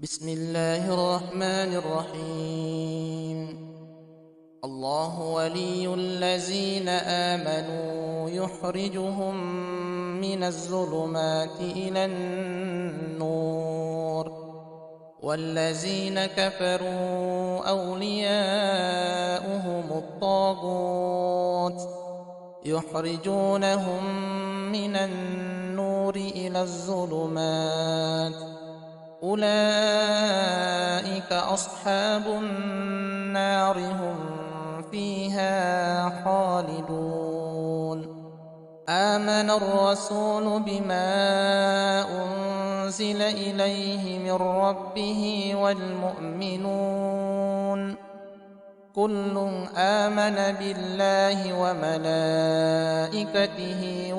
بسم الله الرحمن الرحيم. الله ولي الذين آمنوا يخرجهم من الظلمات إلى النور، والذين كفروا أولياؤهم الطاغوت يخرجونهم من النور إلى الظلمات. أولئك أصحاب النار هم فيها خالدون. آمن الرسول بما أنزل إليه من ربه والمؤمنون كل آمن بالله وملائكته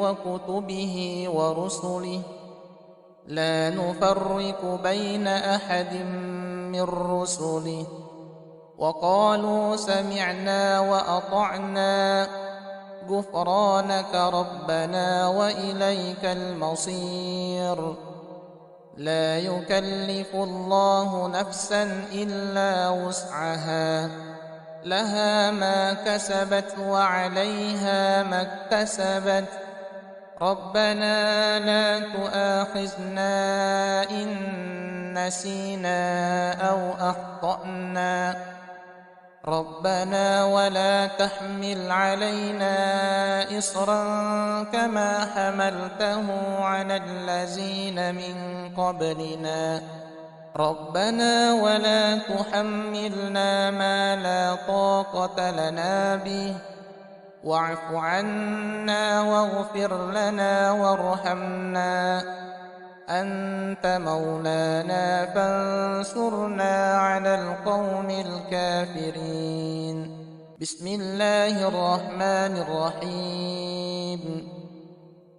وكتبه ورسله لا نفرق بين أحد من رسله، وقالوا سمعنا وأطعنا غفرانك ربنا وإليك المصير. لا يكلف الله نفسا إلا وسعها، لها ما كسبت وعليها ما اكتسبت. ربنا لا تؤاخذنا إن نسينا أو أخطأنا. ربنا ولا تحمل علينا إصرا كما حملته على الذين من قبلنا. ربنا ولا تحملنا ما لا طاقة لنا به، واعف عنا واغفر لنا وارحمنا، أنت مولانا فانصرنا على القوم الكافرين. بسم الله الرحمن الرحيم.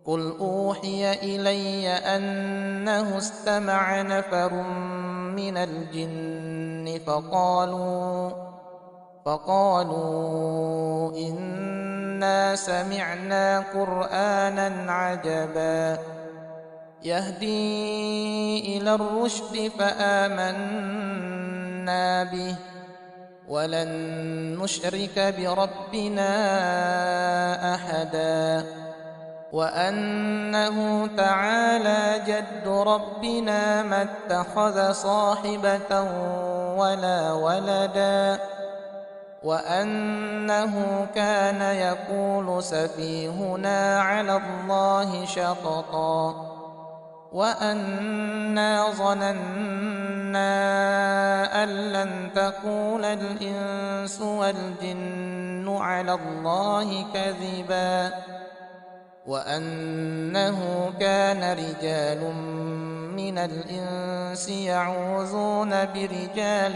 قل أوحي إلي أنه استمع نفر من الجن فقالوا إنا سمعنا قرآنا عجبا يهدي إلى الرشد فآمنا به ولن نشرك بربنا أحدا، وأنه تعالى جد ربنا ما اتخذ صاحبة ولا ولدا، وأنه كان يقول سفيهنا على الله شططا، وأنا ظننا أن لن تقول الإنس والجن على الله كذبا، وأنه كان رجال من الإنس يعوذون برجال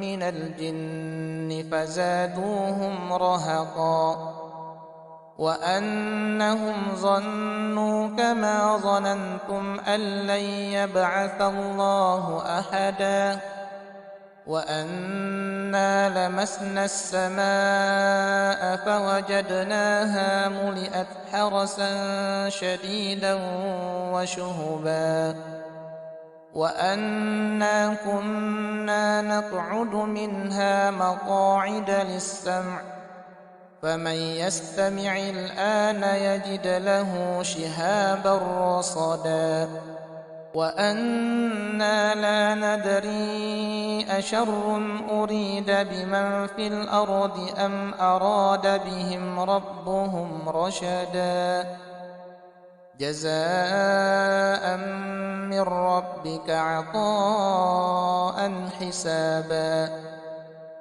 من الجن فزادوهم رهقا، وأنهم ظنوا كما ظننتم أن لن يبعث الله أحدا، وأنا لمسنا السماء فوجدناها ملئت حرسا شديدا وشهبا، وأنا كنا نقعد منها مقاعد للسمع، فمن يستمع الآن يجد له شهابا رصدا. وأنا لا ندري أشر أريد بمن في الأرض أم أراد بهم ربهم رشدا. جزاء من ربك عطاء حسابا.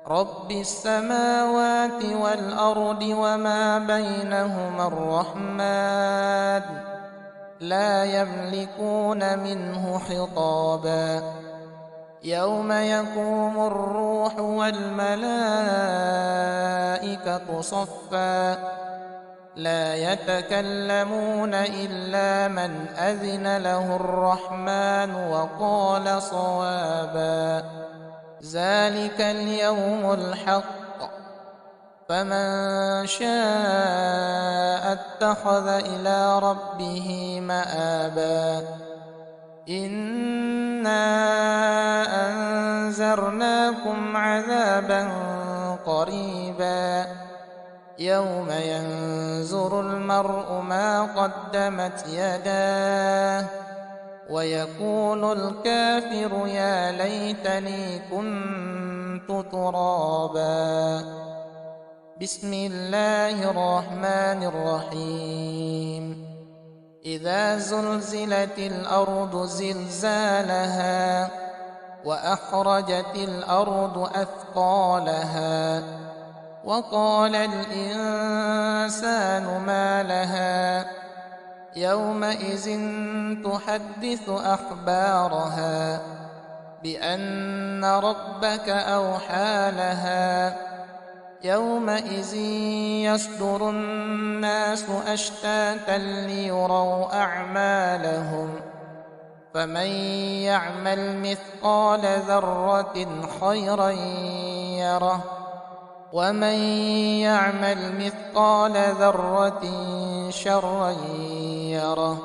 رب السماوات والأرض وما بينهما الرحمن لا يملكون منه خطابا. يوم يقوم الروح والملائكة صفا لا يتكلمون إلا من أذن له الرحمن وقال صوابا. ذلك اليوم الحق، فمن شاء اتخذ إلى ربه مآبا. إنا أنذرناكم عذابا قريبا يوم ينظر المرء ما قدمت يداه ويقول الكافر يا ليتني كنت ترابا. بسم الله الرحمن الرحيم. إذا زلزلت الأرض زلزالها وأخرجت الأرض أثقالها وقال الإنسان ما لها يومئذ تحدث أخبارها بأن ربك أوحى لها يومئذ يصدر الناس أشتاتا ليروا أعمالهم فمن يعمل مثقال ذرة خيرا يره ومن يعمل مثقال ذرة شرا يره.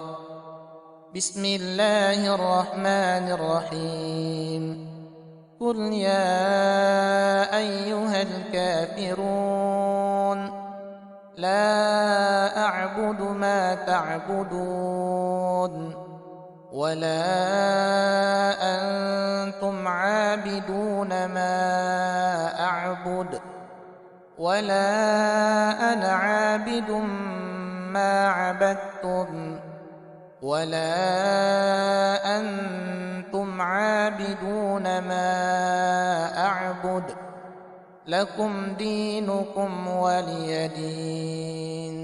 بسم الله الرحمن الرحيم. قل يا أيها الكافرون لا أعبد ما تعبدون ولا أنتم عابدون ما أعبد ولا أنا عابد ما عبدتم ولا أنتم عابدون ما أعبد لكم دينكم ولي دين.